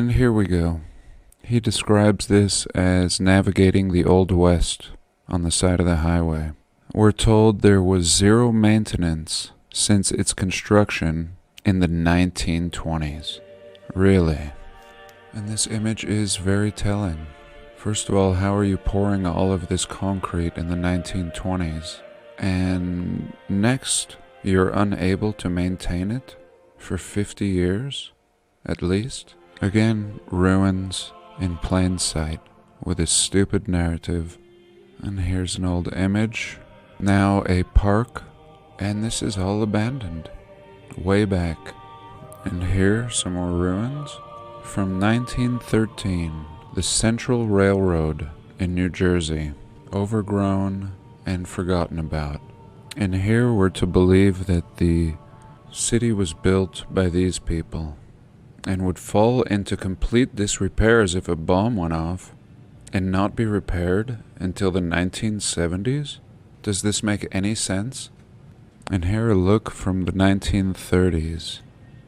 And here we go. He describes this as navigating the Old West on the side of the highway. We're told there was zero maintenance since its construction in the 1920s. Really? And this image is very telling. First of all, how are you pouring all of this concrete in the 1920s? And next, you're unable to maintain it for 50 years, at least? Again, ruins in plain sight with a stupid narrative. And here's an old image. Now a park, and this is all abandoned. Way back. And here, some more ruins. From 1913, the Central Railroad in New Jersey, overgrown and forgotten about. And here we're to believe that the city was built by these people and would fall into complete disrepair as if a bomb went off and not be repaired until the 1970s? Does this make any sense? And here a look from the 1930s.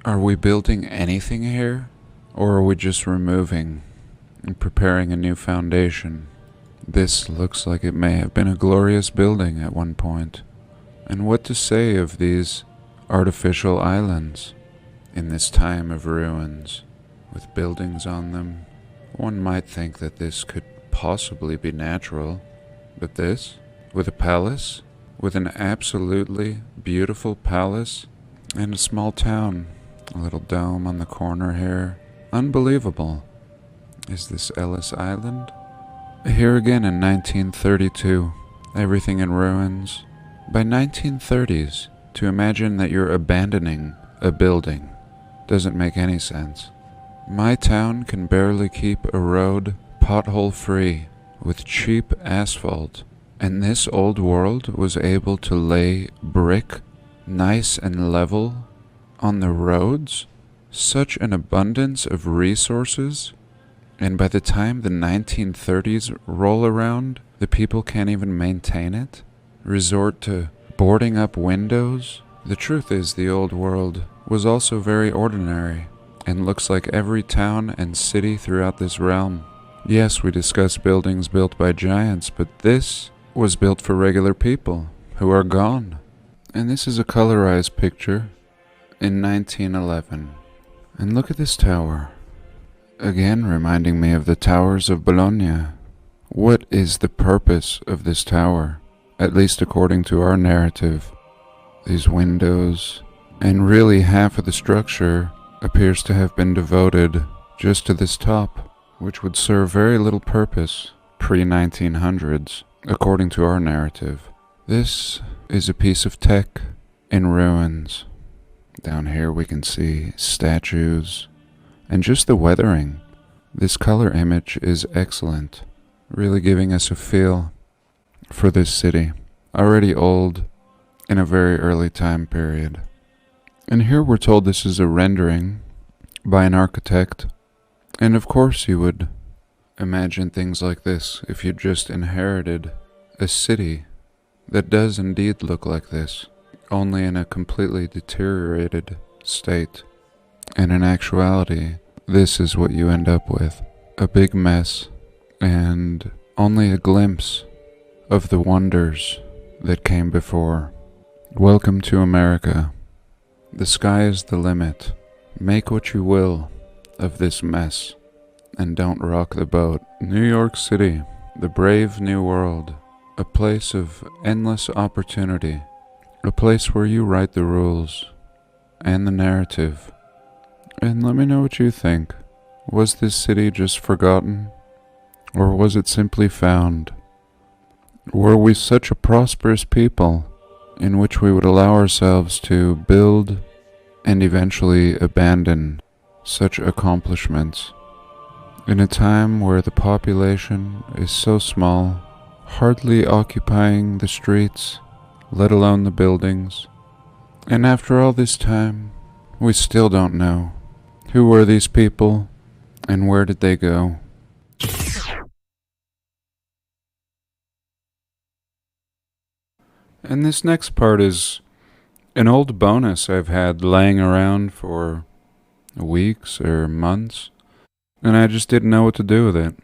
Are we building anything here? Or are we just removing and preparing a new foundation? This looks like it may have been a glorious building at one point. And what to say of these artificial islands in this time of ruins with buildings on them? One might think that this could possibly be natural, but this, with a palace, with an absolutely beautiful palace, and a small town, a little dome on the corner here. Unbelievable. Is this Ellis Island? Here again in 1932, everything in ruins. By 1930s, to imagine that you're abandoning a building doesn't make any sense. My town can barely keep a road pothole-free with cheap asphalt, and this old world was able to lay brick, nice and level, on the roads? Such an abundance of resources, and by the time the 1930s roll around, the people can't even maintain it? Resort to boarding up windows? The truth is, the old world was also very ordinary, and looks like every town and city throughout this realm. Yes, we discuss buildings built by giants, but this was built for regular people who are gone. And this is a colorized picture in 1911. And look at this tower. Again, reminding me of the towers of Bologna. What is the purpose of this tower? At least according to our narrative. These windows, and really half of the structure appears to have been devoted just to this top, which would serve very little purpose pre-1900s, according to our narrative. This is a piece of tech in ruins. Down here we can see statues and just the weathering. This color image is excellent, really giving us a feel for this city, already old in a very early time period. And here we're told this is a rendering by an architect, and of course you would imagine things like this if you just inherited a city that does indeed look like this, only in a completely deteriorated state. And in actuality, this is what you end up with. A big mess, and only a glimpse of the wonders that came before. Welcome to America. The sky is the limit. Make what you will of this mess, and don't rock the boat. New York City, the brave new world, a place of endless opportunity, a place where you write the rules and the narrative. And let me know what you think. Was this city just forgotten, or was it simply found? Were we such a prosperous people in which we would allow ourselves to build and eventually abandon such accomplishments in a time where the population is so small, hardly occupying the streets, let alone the buildings? And after all this time, we still don't know who were these people and where did they go. And this next part is an old bonus I've had laying around for weeks or months. and I just didn't know what to do with it.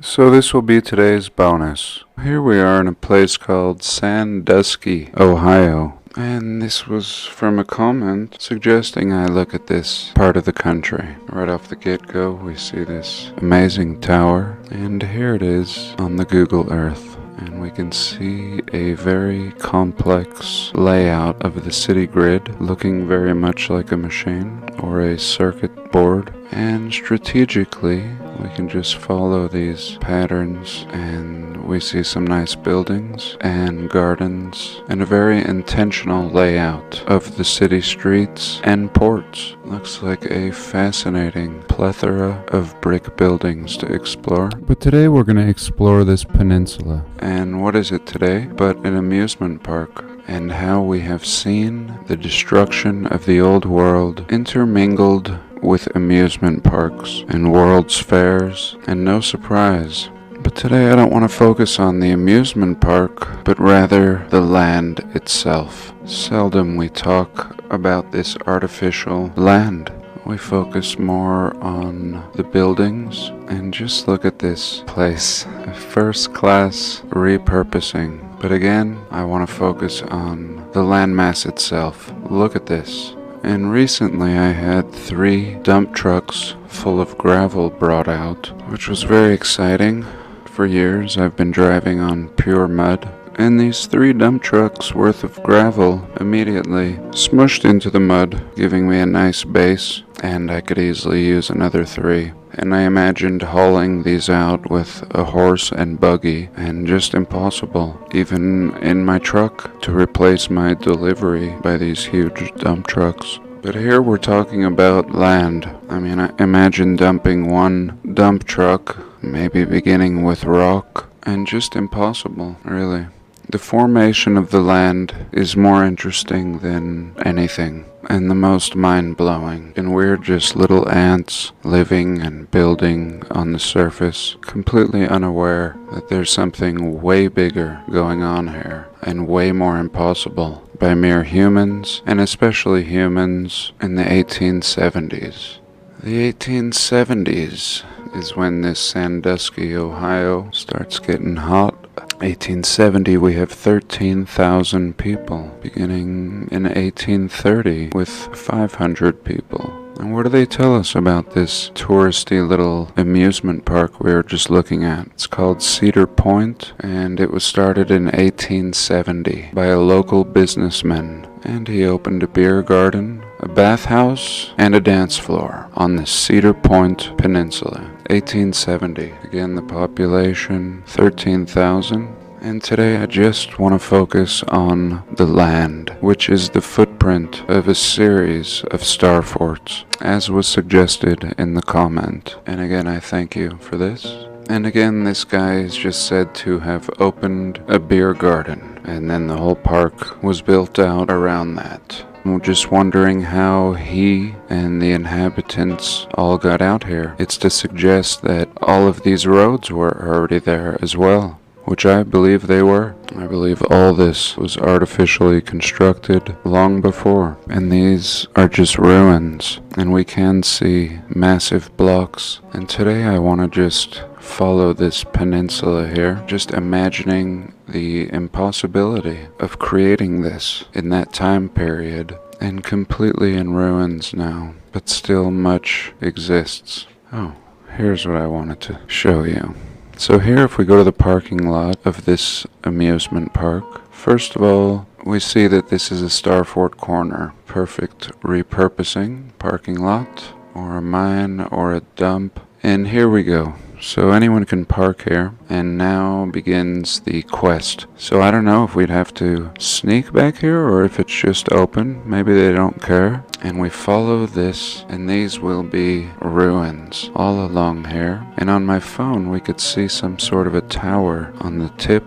So this will be today's bonus. Here we are in a place called Sandusky, Ohio. And this was from a comment suggesting I look at this part of the country. Right off the get-go, we see this amazing tower. And here it is on the Google Earth. And we can see a very complex layout of the city grid, looking very much like a machine or a circuit board. And strategically, we can just follow these patterns and we see some nice buildings and gardens and a very intentional layout of the city streets and ports. Looks like a fascinating plethora of brick buildings to explore. But today we're going to explore this peninsula. And what is it today but an amusement park? And how we have seen the destruction of the old world intermingled with amusement parks and world's fairs, and no surprise. But today I don't want to focus on the amusement park, but rather the land itself. Seldom we talk about this artificial land. We focus more on the buildings, and just look at this place. A first-class repurposing. But again, I want to focus on the landmass itself. Look at this. And recently I had 3 dump trucks full of gravel brought out, which was very exciting. For years I've been driving on pure mud, and these 3 dump trucks worth of gravel immediately smushed into the mud, giving me a nice base, and I could easily use another 3. And I imagined hauling these out with a horse and buggy, and just impossible, even in my truck, to replace my delivery by these huge dump trucks. But here we're talking about land. I mean, I imagine dumping 1 dump truck, maybe beginning with rock, and just impossible, really. The formation of the land is more interesting than anything, and the most mind-blowing. And we're just little ants living and building on the surface, completely unaware that there's something way bigger going on here, and way more impossible by mere humans, and especially humans in the 1870s. The 1870s is when this Sandusky, Ohio starts getting hot. 1870 we have 13,000 people, beginning in 1830 with 500 people. And what do they tell us about this touristy little amusement park we were just looking at? It's called Cedar Point, and it was started in 1870 by a local businessman. And he opened a beer garden, a bathhouse, and a dance floor on the Cedar Point Peninsula. 1870. Again, the population, 13,000. And today I just want to focus on the land, which is the footprint of a series of star forts, as was suggested in the comment. And again, I thank you for this. And again, this guy is just said to have opened a beer garden, and then the whole park was built out around that. I'm just wondering how he and the inhabitants all got out here. It's to suggest that all of these roads were already there as well, which I believe they were. I believe all this was artificially constructed long before, and these are just ruins, and we can see massive blocks. And today I want to just follow this peninsula here, just imagining the impossibility of creating this in that time period, and completely in ruins now, but still much exists. Oh, here's what I wanted to show you. So here, if we go to the parking lot of this amusement park, first of all, we see that this is a Starfort corner. Perfect repurposing, parking lot, or a mine, or a dump. And here we go. So anyone can park here, and now begins the quest. So I don't know if we'd have to sneak back here, or if it's just open. Maybe they don't care. And we follow this, and these will be ruins all along here. And on my phone we could see some sort of a tower on the tip.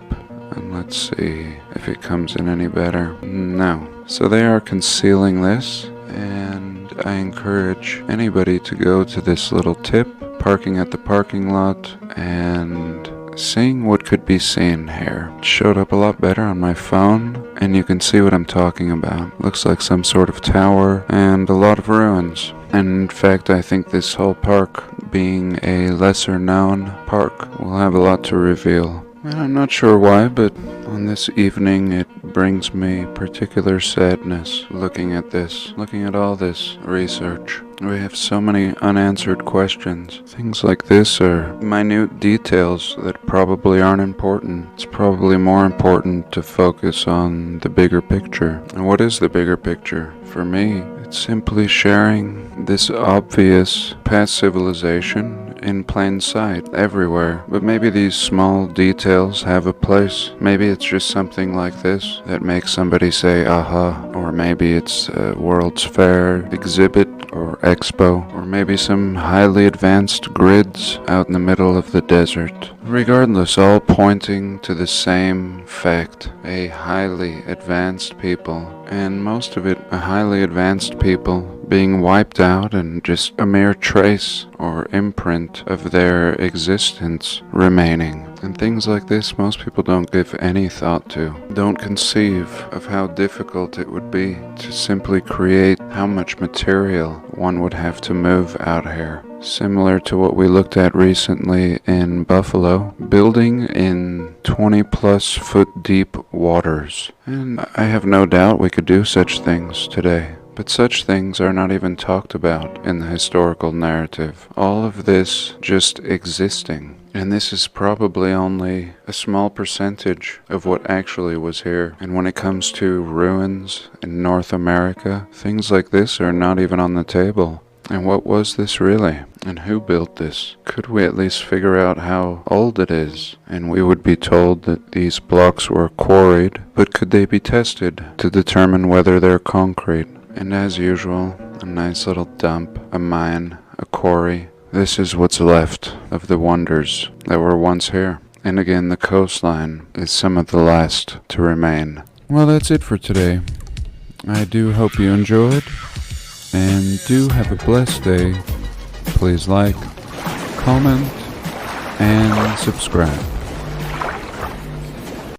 And let's see if it comes in any better. No. So they are concealing this, and I encourage anybody to go to this little tip, parking at the parking lot, and seeing what could be seen here. It showed up a lot better on my phone, and you can see what I'm talking about. Looks like some sort of tower and a lot of ruins. And in fact, I think this whole park, being a lesser known park, will have a lot to reveal. And I'm not sure why, but on this evening it brings me particular sadness looking at this, looking at all this research. We have so many unanswered questions. Things like this are minute details that probably aren't important. It's probably more important to focus on the bigger picture. And what is the bigger picture? For me, it's simply sharing this obvious past civilization in plain sight everywhere. But maybe these small details have a place. Maybe it's just something like this that makes somebody say aha, or maybe it's a World's Fair exhibit or expo, or maybe some highly advanced grids out in the middle of the desert. Regardless, all pointing to the same fact: a highly advanced people, and most of it a highly advanced people being wiped out and just a mere trace or imprint of their existence remaining. And things like this most people don't give any thought to, don't conceive of how difficult it would be to simply create how much material one would have to move out here. Similar to what we looked at recently in Buffalo, building in 20 plus foot deep waters. And I have no doubt we could do such things today. But such things are not even talked about in the historical narrative. All of this just existing. And this is probably only a small percentage of what actually was here. And when it comes to ruins in North America, things like this are not even on the table. And what was this really? And who built this? Could we at least figure out how old it is? And we would be told that these blocks were quarried, but could they be tested to determine whether they're concrete? And as usual, a nice little dump, a mine, a quarry. This is what's left of the wonders that were once here. And again, the coastline is some of the last to remain. Well, that's it for today. I do hope you enjoyed, and do have a blessed day. Please like, comment, and subscribe.